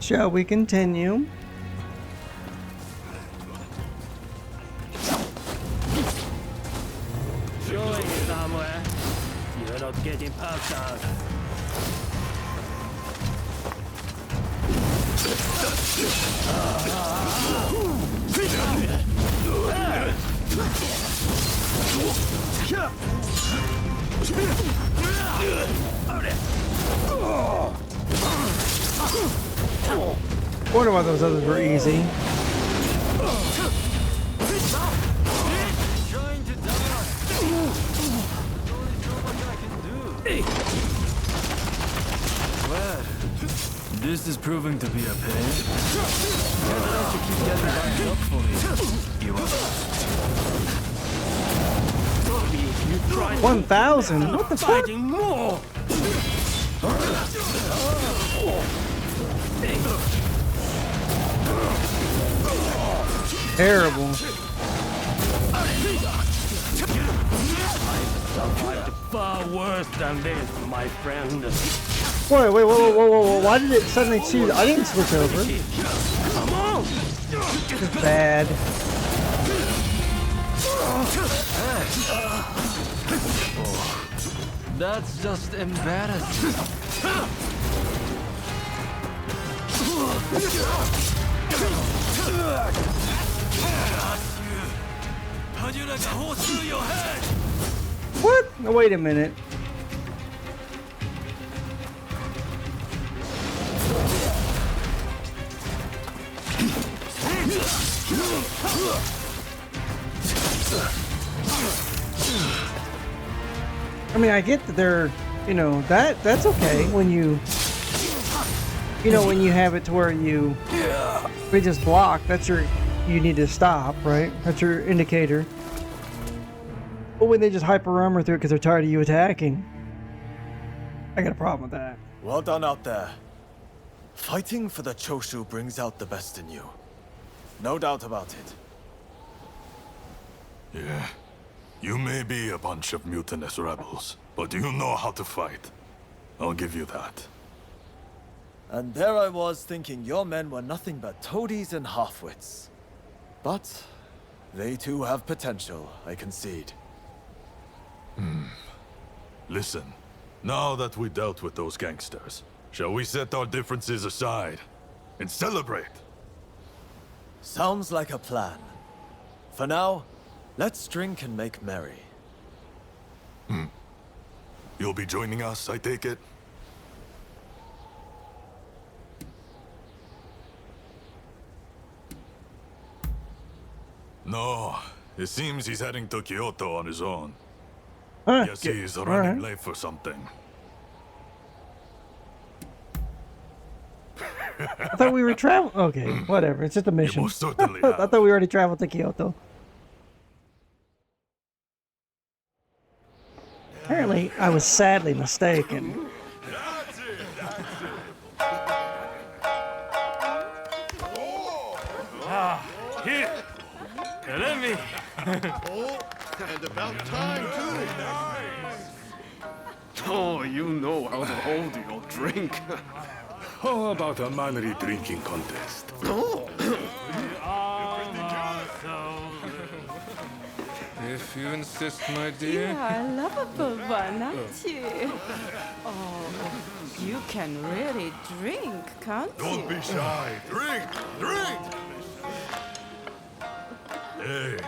Shall we continue? Going somewhere. You're not getting past us. Wonder why those others were easy. Trying to die. There's only so much I can do. Well, this is proving to be a pain. Why don't you keep getting back up for me? You are. 1,000? What the fuck? Fighting more. Terrible. Survived far worse than this, my friend. Wait, whoa. Why did it suddenly choose? I didn't switch over. Come on! It's bad. That's just embarrassing. What? No, wait a minute. I mean, I get that they're, you know, that's okay when you know, when you have it to where you just block, that's your, you need to stop, right? That's your indicator. But when they just hyper armor through it because they're tired of you attacking, I got a problem with that. Well done out there. Fighting for the Choshu brings out the best in you. No doubt about it. Yeah. You may be a bunch of mutinous rebels, but you know how to fight. I'll give you that. And there I was thinking your men were nothing but toadies and halfwits. But they too have potential, I concede. Listen, now that we dealt with those gangsters, shall we set our differences aside and celebrate? Sounds like a plan. For now, let's drink and make merry. You'll be joining us, I take it? No, it seems he's heading to Kyoto on his own. Guess he's running late for something. I thought we were traveling. Okay, whatever. It's just a mission. You most certainly I have. thought we already traveled to Kyoto. Apparently, I was sadly mistaken. Here! Let me! And about time, too. Oh, you know how to hold your drink. How about a manly drinking contest? If you insist, my dear. You are a lovable one, aren't you? Oh, you can really drink, can't you? Don't be shy. Drink! Drink! Hey,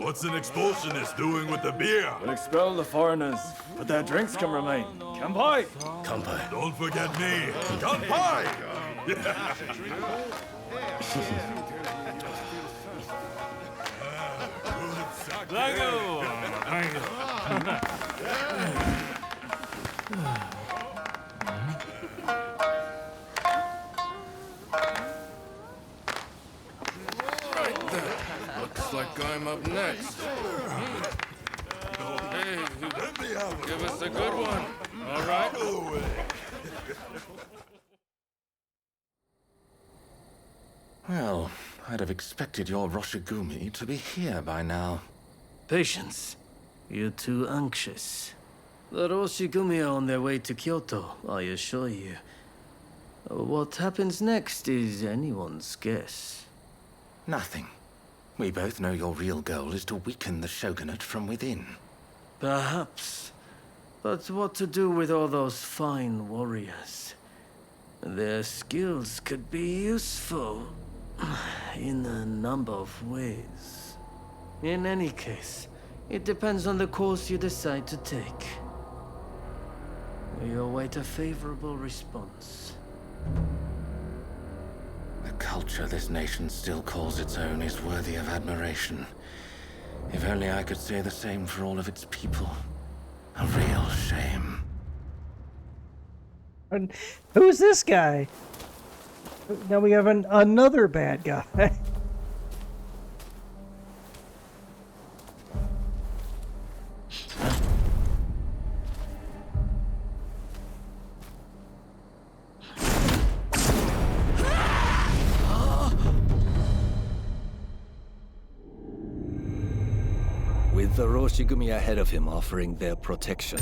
what's an expulsionist doing with the beer? We'll expel the foreigners, but their drinks can remain. Kanpai! Kanpai. Don't forget me. Kanpai! Thank you! Thank you. Looks like I'm up next. Hey, give us a good one. All right? Well, I'd have expected your Roshigumi to be here by now. Patience. You're too anxious. The Roshigumi are on their way to Kyoto, I assure you. What happens next is anyone's guess. Nothing. We both know your real goal is to weaken the shogunate from within. Perhaps. But what to do with all those fine warriors? Their skills could be useful in a number of ways. In any case, it depends on the course you decide to take. We await a favorable response. The culture this nation still calls its own is worthy of admiration. If only I could say the same for all of its people. A real shame. And who's this guy? Now we have another bad guy. With the Roshigumi ahead of him offering their protection,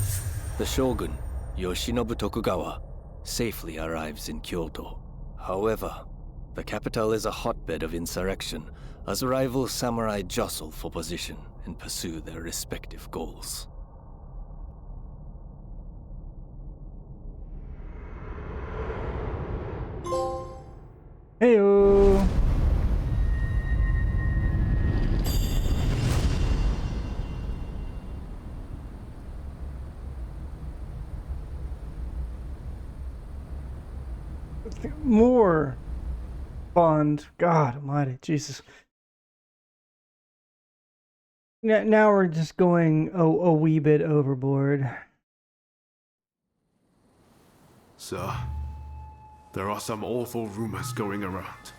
the shogun, Yoshinobu Tokugawa, safely arrives in Kyoto. However, the capital is a hotbed of insurrection as rival samurai jostle for position and pursue their respective goals. Heyo. More Bond. God almighty, Jesus. Now we're just going a wee bit overboard. Sir, there are some awful rumors going around.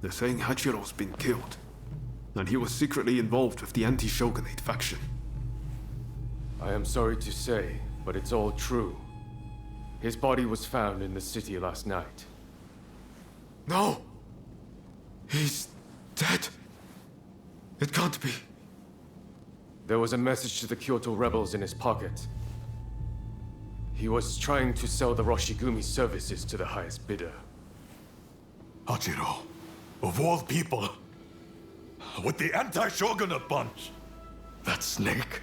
They're saying Hachiro's been killed, and he was secretly involved with the anti-shogunate faction. I am sorry to say, but it's all true. His body was found in the city last night. No! He's dead. It can't be. There was a message to the Kyoto rebels in his pocket. He was trying to sell the Roshigumi services to the highest bidder. Hachiro, of all people, with the anti-shogunate bunch, that snake.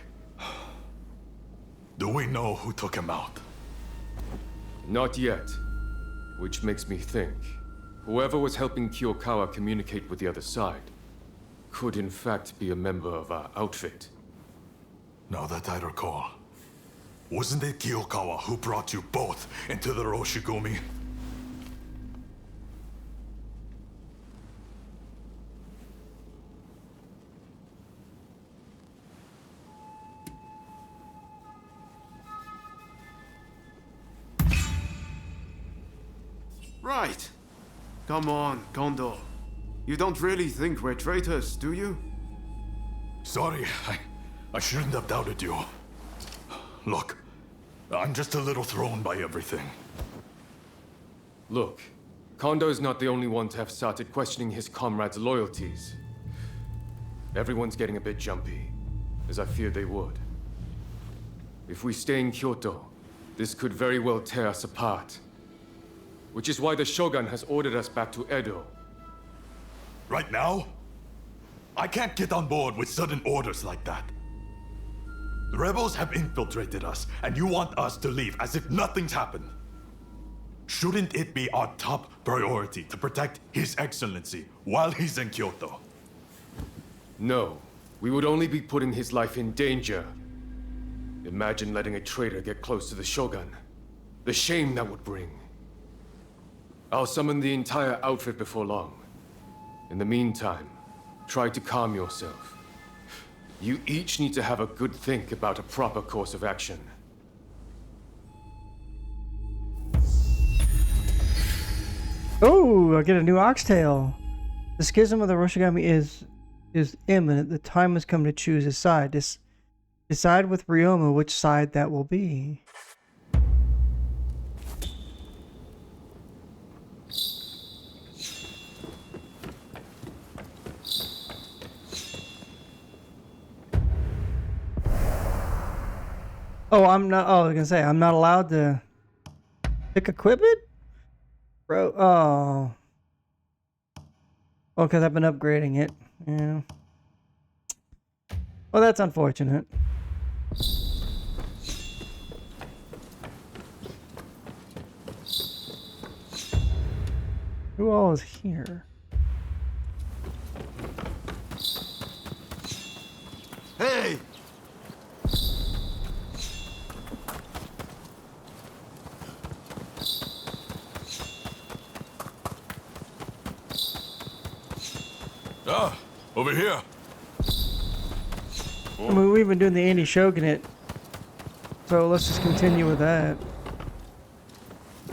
Do we know who took him out? Not yet. Which makes me think, whoever was helping Kiyokawa communicate with the other side could in fact be a member of our outfit. Now that I recall, wasn't it Kiyokawa who brought you both into the Roshigumi? Right. Come on, Kondo. You don't really think we're traitors, do you? Sorry, I shouldn't have doubted you. Look, I'm just a little thrown by everything. Look, Kondo's not the only one to have started questioning his comrades' loyalties. Everyone's getting a bit jumpy, as I feared they would. If we stay in Kyoto, this could very well tear us apart. Which is why the Shogun has ordered us back to Edo. Right now? I can't get on board with sudden orders like that. The rebels have infiltrated us, and you want us to leave as if nothing's happened. Shouldn't it be our top priority to protect His Excellency while he's in Kyoto? No, we would only be putting his life in danger. Imagine letting a traitor get close to the Shogun. The shame that would bring. I'll summon the entire outfit before long. In the meantime, try to calm yourself. You each need to have a good think about a proper course of action. Oh, I get a new oxtail. The schism of the Roshigami is imminent. The time has come to choose a side. Decide with Ryoma which side that will be. Oh, I'm not. Oh, I was gonna say I'm not allowed to pick equipment. Bro, oh. Well, because I've been upgrading it. Yeah. Well, that's unfortunate. Who all is here? Hey! Ah, over here. I mean, we've been doing the Andy Shogunate, so let's just continue with that.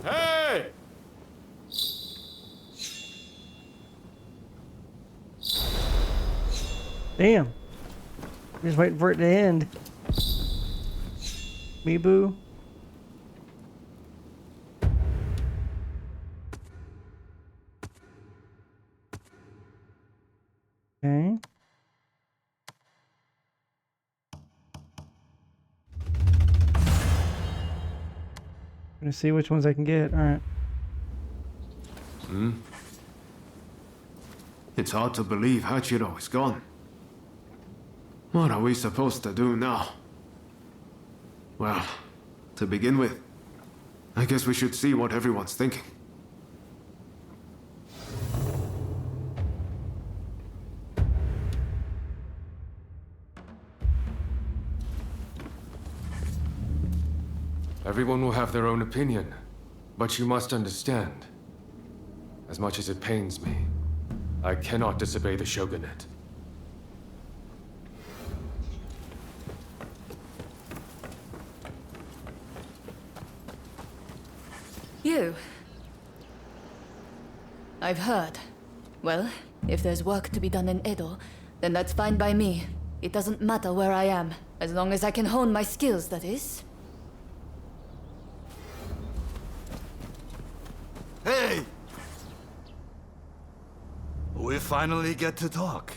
Hey! Damn. Just waiting for it to end. Me boo. Okay. Gonna see which ones I can get. All right. It's hard to believe Hachiro is gone. What are we supposed to do now? Well, to begin with, I guess we should see what everyone's thinking. Everyone will have their own opinion, but you must understand. As much as it pains me, I cannot disobey the shogunate. You. I've heard. Well, if there's work to be done in Edo, then that's fine by me. It doesn't matter where I am, as long as I can hone my skills, that is. Hey! We finally get to talk.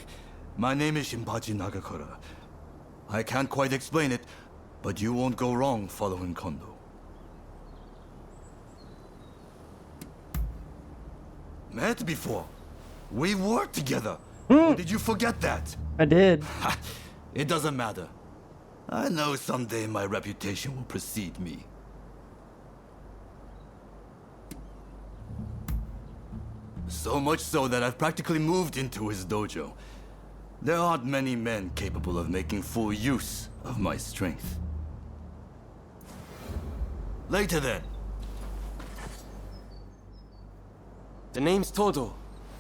My name is Shinpachi Nagakura. I can't quite explain it, but you won't go wrong following Kondo. Met before. We worked together. Or did you forget that? I did. It doesn't matter. I know someday my reputation will precede me. So much so that I've practically moved into his dojo. There aren't many men capable of making full use of my strength. Later then. The name's Todo,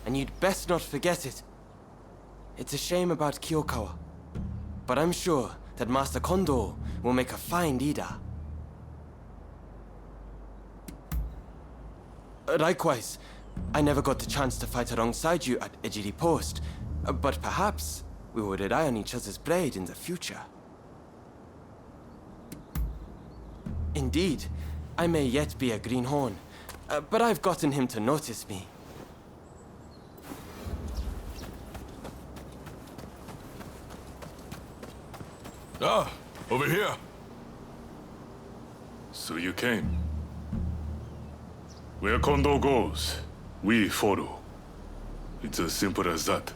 and you'd best not forget it. It's a shame about Kyokawa, but I'm sure that Master Kondo will make a fine leader. Likewise, I never got the chance to fight alongside you at Ejiri Post, but perhaps we will rely on each other's blade in the future. Indeed, I may yet be a greenhorn, but I've gotten him to notice me. Ah, over here. So you came. Where Kondo goes, we follow. It's as simple as that.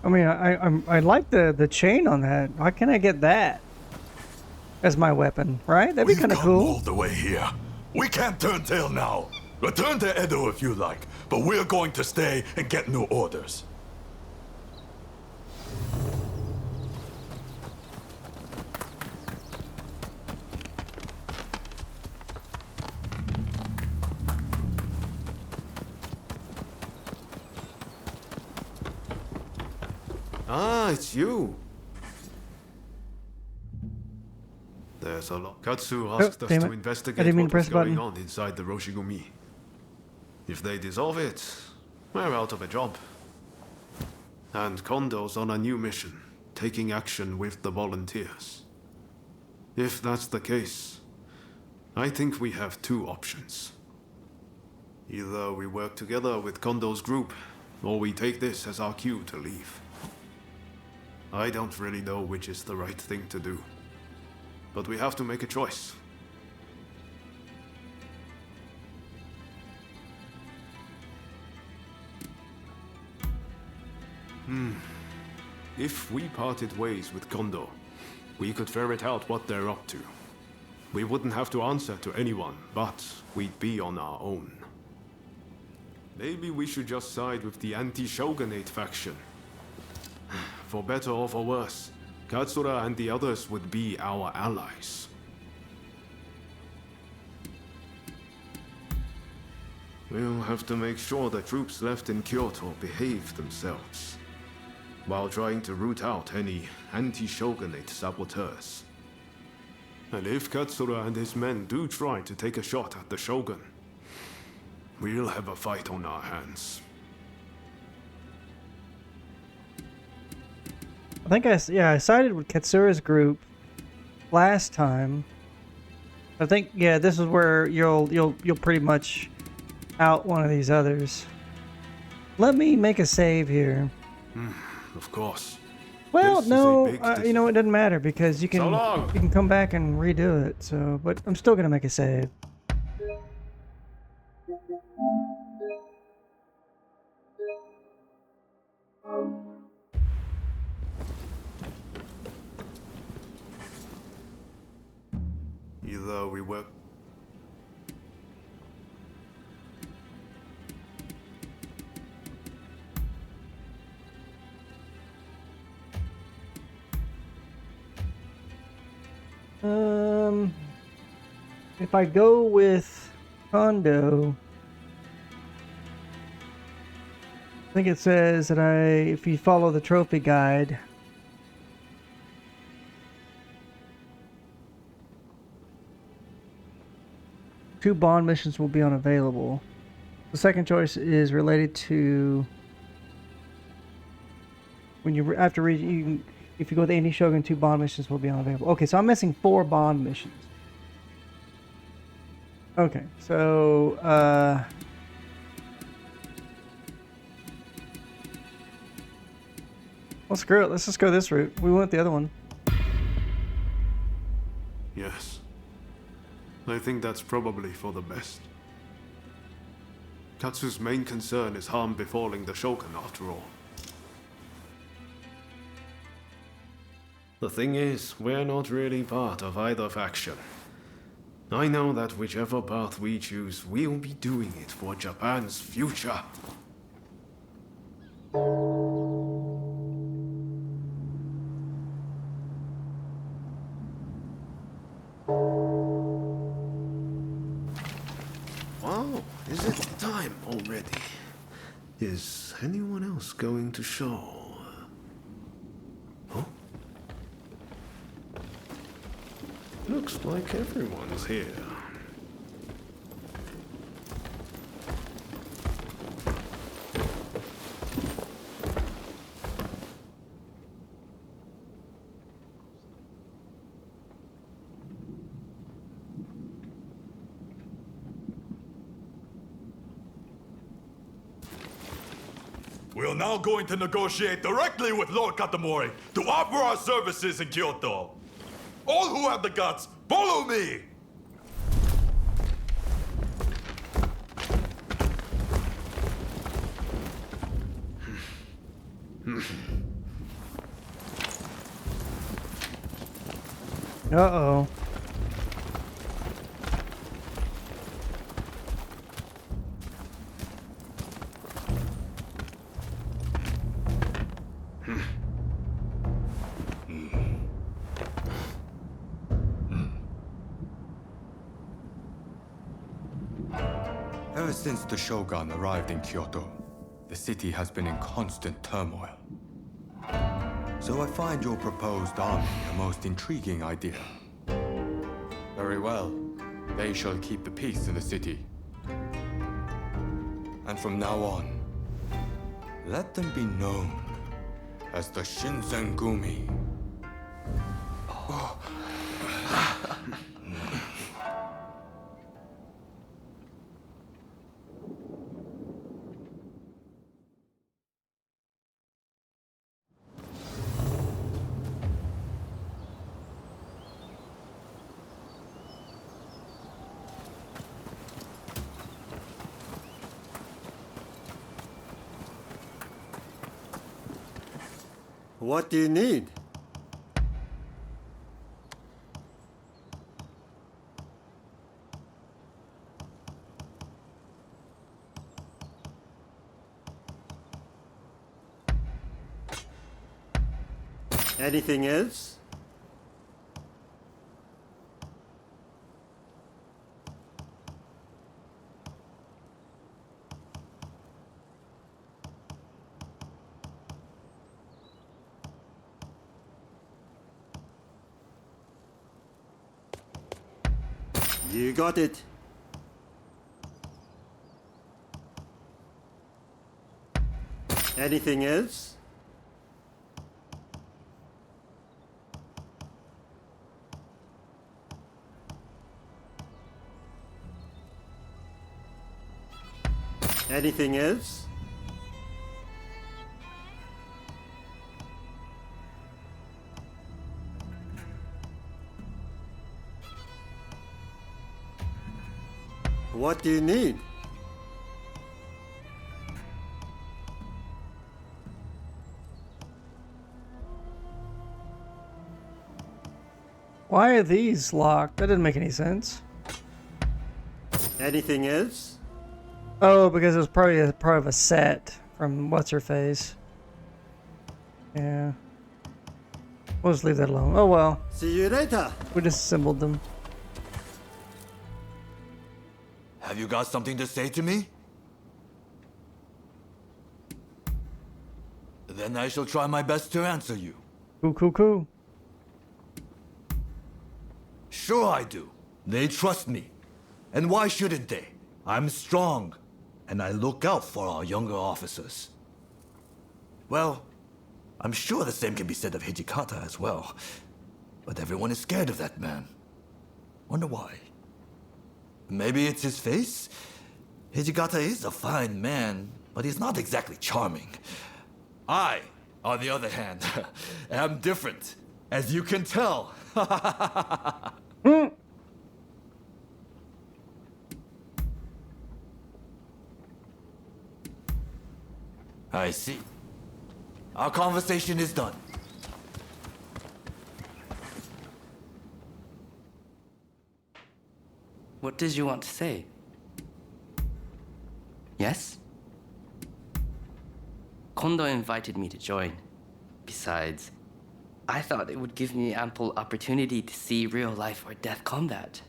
I mean, I like the chain on that. Why can't I get that as my weapon, right? That'd be kind of cool. All the way here. We can't turn tail now. Return to Edo if you like, but we're going to stay and get new orders. Ah, it's you. There's a lot. Katsu asked us to investigate what was going on inside the Roshigumi. If they dissolve it, we're out of a job. And Kondo's on a new mission, taking action with the volunteers. If that's the case, I think we have two options. Either we work together with Kondo's group, or we take this as our cue to leave. I don't really know which is the right thing to do. But we have to make a choice. If we parted ways with Kondo, we could ferret out what they're up to. We wouldn't have to answer to anyone, but we'd be on our own. Maybe we should just side with the anti-shogunate faction. For better or for worse, Katsura and the others would be our allies. We'll have to make sure the troops left in Kyoto behave themselves, while trying to root out any anti-shogunate saboteurs. And if Katsura and his men do try to take a shot at the Shogun, we'll have a fight on our hands. I think I sided with Katsura's group last time. I think this is where you'll pretty much out one of these others. Let me make a save here. Of course. Well, no, you know, it doesn't matter because you can So you can come back and redo it. So, but I'm still gonna make a save. Either we work. If I go with Kondo, I think it says that if you follow the trophy guide, two bond missions will be unavailable. The second choice is related to when you after read you can, if you go with Anti Shogun, 2 bond missions will be unavailable. Okay, so I'm missing 4 bond missions. Okay, so well, screw it. Let's just go this route. We went the other one. Yes. I think that's probably for the best. Katsu's main concern is harm befalling the Shogun after all. The thing is, we're not really part of either faction. I know that whichever path we choose, we'll be doing it for Japan's future. Wow, is it time already? Is anyone else going to show? Huh? Looks like everyone's here. We're now going to negotiate directly with Lord Katamori to offer our services in Kyoto. All who have the guts, follow me! Uh-oh. Ever since the Shogun arrived in Kyoto, the city has been in constant turmoil. So I find your proposed army a most intriguing idea. Very well. They shall keep the peace in the city. And from now on, let them be known as the Shinsengumi. What do you need? Anything else? You got it. Anything else? Anything else? What do you need? Why are these locked? That didn't make any sense. Anything else? Oh, because it was probably a part of a set from what's her face. Yeah. We'll just leave that alone. Oh well. See you later. We disassembled them. Have you got something to say to me? Then I shall try my best to answer you. Cool. Sure I do. They trust me. And why shouldn't they? I'm strong, and I look out for our younger officers. Well, I'm sure the same can be said of Hijikata as well. But everyone is scared of that man. Wonder why? Maybe it's his face? Hijikata is a fine man, but he's not exactly charming. I, on the other hand, am different, as you can tell. I see. Our conversation is done. What did you want to say? Yes? Kondo invited me to join. Besides, I thought it would give me ample opportunity to see real life or death combat.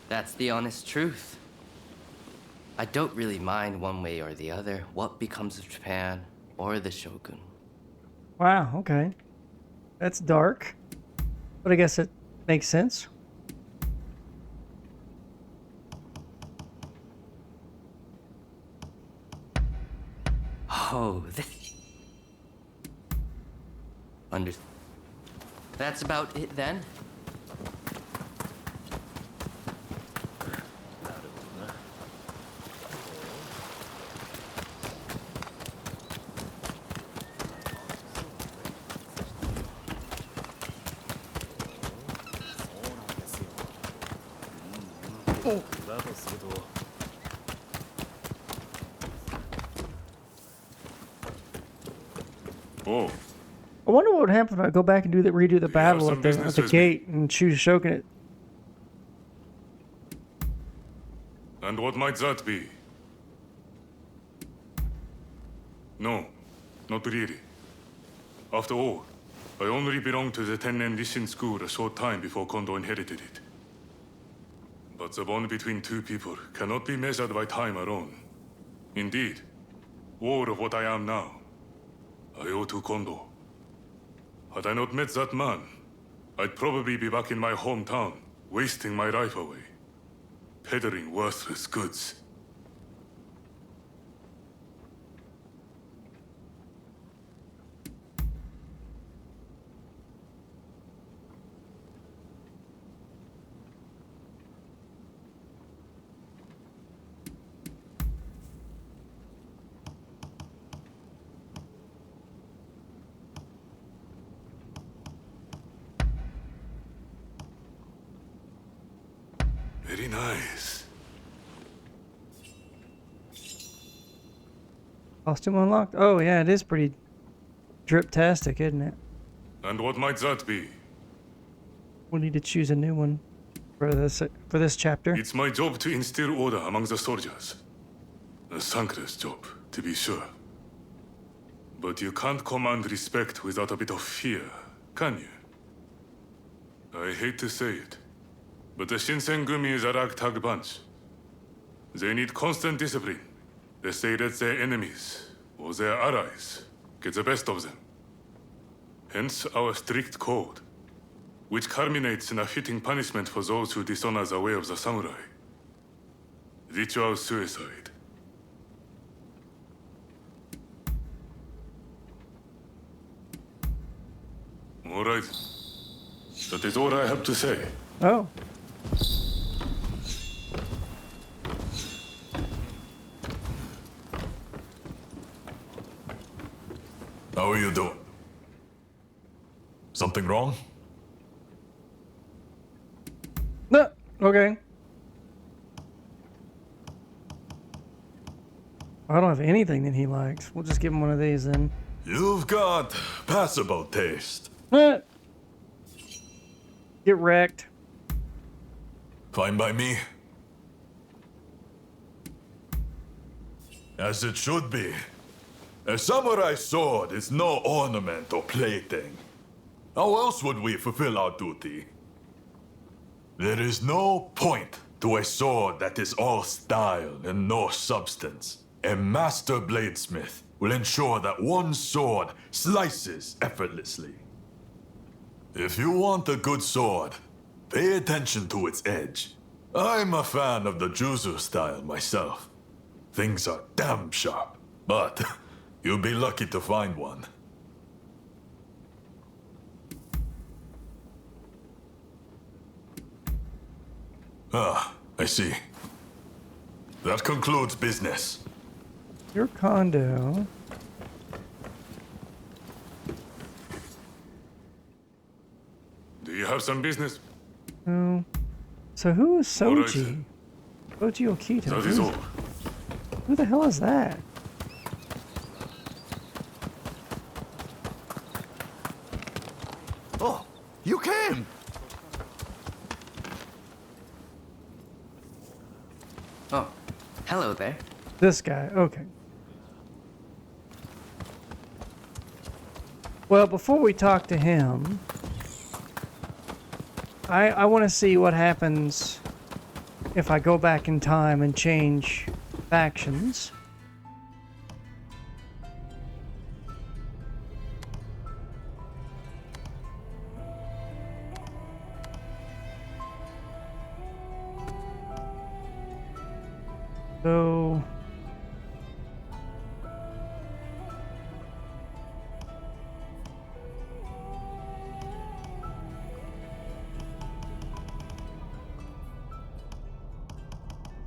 That's the honest truth. I don't really mind one way or the other what becomes of Japan or the Shogun. Wow, okay. That's dark. But I guess it makes sense. Oh, That's about it then? Oh. I wonder what would happen if I go back and redo the battle at the gate and choose Shogun it. And what might that be? No, not really. After all, I only belonged to the Tennen Rishin school a short time before Kondo inherited it. But the bond between two people cannot be measured by time alone. Indeed, all of what I am now, I owe to Kondo. Had I not met that man, I'd probably be back in my hometown, wasting my life away, peddling worthless goods. Very nice. Costume unlocked? Oh yeah, it is pretty Drip-tastic, isn't it? And what might that be? We need to choose a new one for this chapter. It's my job to instill order among the soldiers. A thankless job, to be sure. But you can't command respect without a bit of fear, can you? I hate to say it, but the Shinsengumi is a ragtag bunch. They need constant discipline. They say that their enemies, or their allies, get the best of them. Hence our strict code, which culminates in a fitting punishment for those who dishonor the way of the samurai. Ritual suicide. All right. That is all I have to say. Oh. How are you doing? Something wrong? No. Okay. I don't have anything that he likes. We'll just give him one of these then. You've got passable taste. Get wrecked. Fine by me. As it should be. A samurai sword is no ornament or plaything. How else would we fulfill our duty? There is no point to a sword that is all style and no substance. A master bladesmith will ensure that one sword slices effortlessly. If you want a good sword, pay attention to its edge. I'm a fan of the Juzu style myself. Things are damn sharp, but you'll be lucky to find one. Ah, I see. That concludes business. Your condo. Do you have some business? Oh. So who is All right. Soji? Soji Okita. That is all. Who the hell is that? Oh, you came! Oh, hello there. This guy. Okay. Well, before we talk to him, I want to see what happens if I go back in time and change factions. So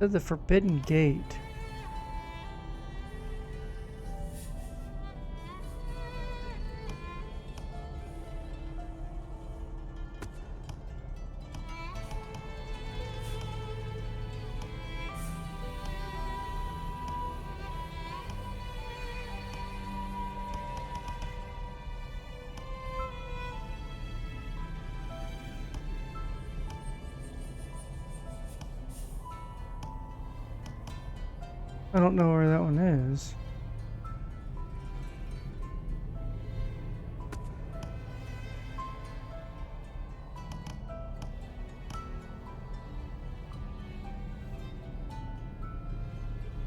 the Forbidden Gate. I don't know where that one is.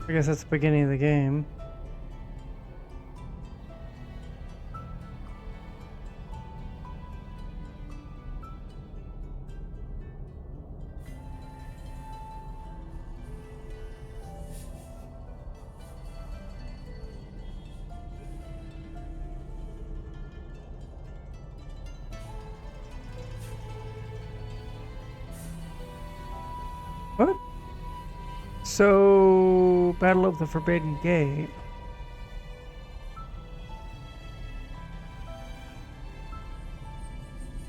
I guess that's the beginning of the game. What? So, Battle of the Forbidden Gate.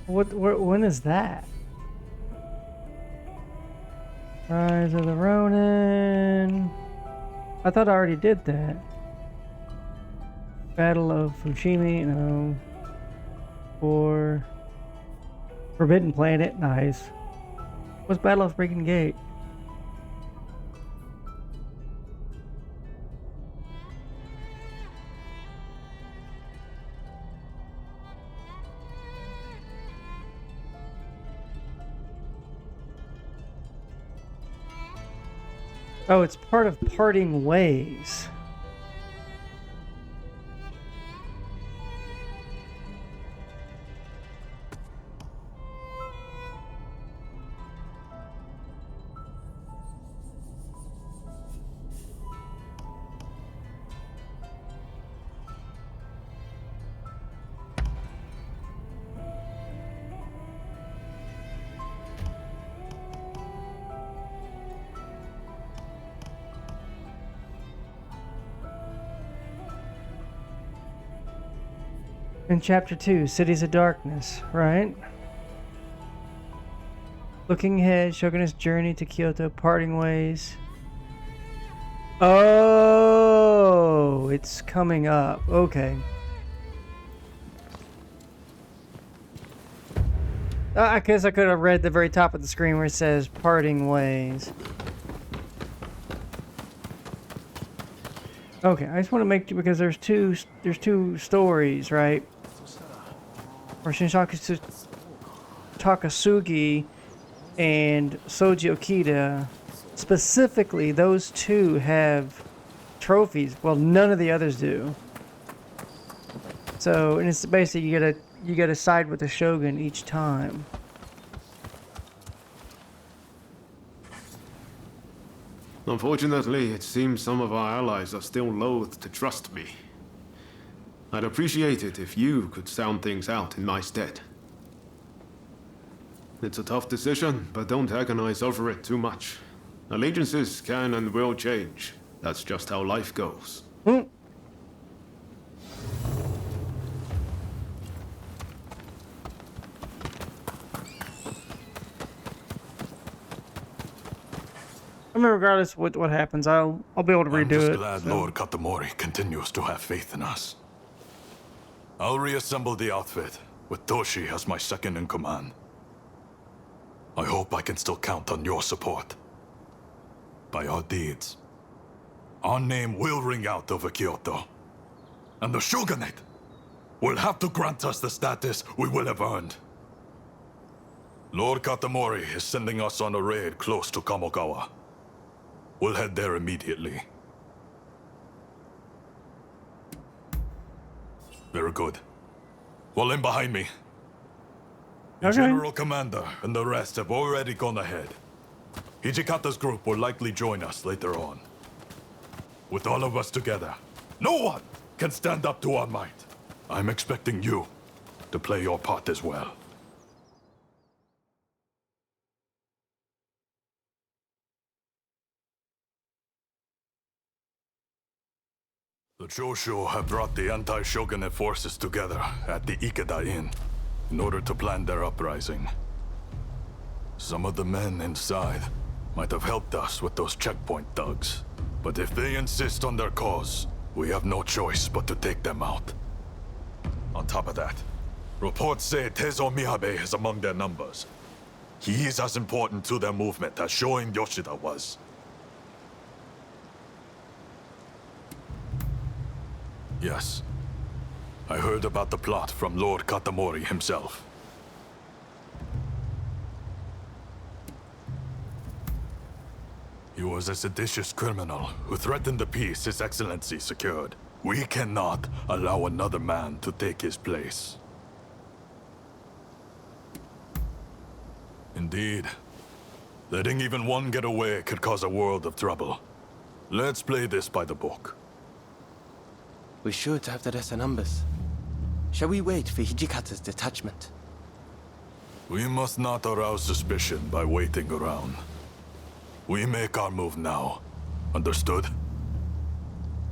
When is that? Rise of the Rōnin. I thought I already did that. Battle of Fushimi, no. For Forbidden Planet, nice. What's Battle of Breaking Gate? Oh, it's part of Parting Ways. In Chapter 2, Cities of Darkness, right? Looking ahead, Shogun's journey to Kyoto, Parting Ways. Oh, it's coming up. Okay. I guess I could have read the very top of the screen where it says Parting Ways. Okay, I just want to make sure because there's two stories, right? For Shinsaki Takasugi and Soji Okita, specifically, those two have trophies. Well, none of the others do. So, and it's basically you gotta side with the Shogun each time. Unfortunately, it seems some of our allies are still loath to trust me. I'd appreciate it if you could sound things out in my stead. It's a tough decision, but don't agonize over it too much. Allegiances can and will change. That's just how life goes. I mean, regardless of what happens, I'll be able to redo it. I'm just glad Lord Katamori continues to have faith in us. I'll reassemble the outfit, with Toshi as my second in command. I hope I can still count on your support. By our deeds, our name will ring out over Kyoto. And the Shogunate will have to grant us the status we will have earned. Lord Katamori is sending us on a raid close to Kamogawa. We'll head there immediately. Very good. Fall in behind me. The General Commander and the rest have already gone ahead. Hijikata's group will likely join us later on. With all of us together, no one can stand up to our might. I'm expecting you to play your part as well. The Choshu have brought the anti-shogunate forces together at the Ikeda Inn in order to plan their uprising. Some of the men inside might have helped us with those checkpoint thugs, but if they insist on their cause, we have no choice but to take them out. On top of that, reports say Tezo Miyabe is among their numbers. He is as important to their movement as Shoin Yoshida was. Yes. I heard about the plot from Lord Katamori himself. He was a seditious criminal who threatened the peace His Excellency secured. We cannot allow another man to take his place. Indeed. Letting even one get away could cause a world of trouble. Let's play this by the book. We should have the rest of numbers. Shall we wait for Hijikata's detachment? We must not arouse suspicion by waiting around. We make our move now. Understood?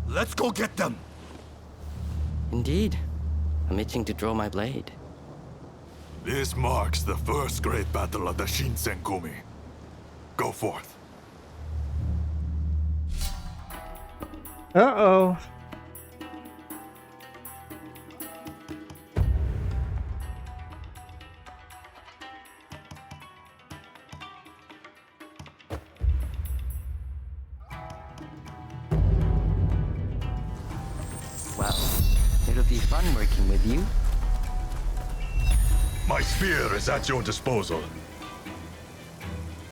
Let's go get them! Indeed. I'm itching to draw my blade. This marks the first great battle of the Shinsenkumi. Go forth. Uh-oh. It'll be fun working with you. My spear is at your disposal.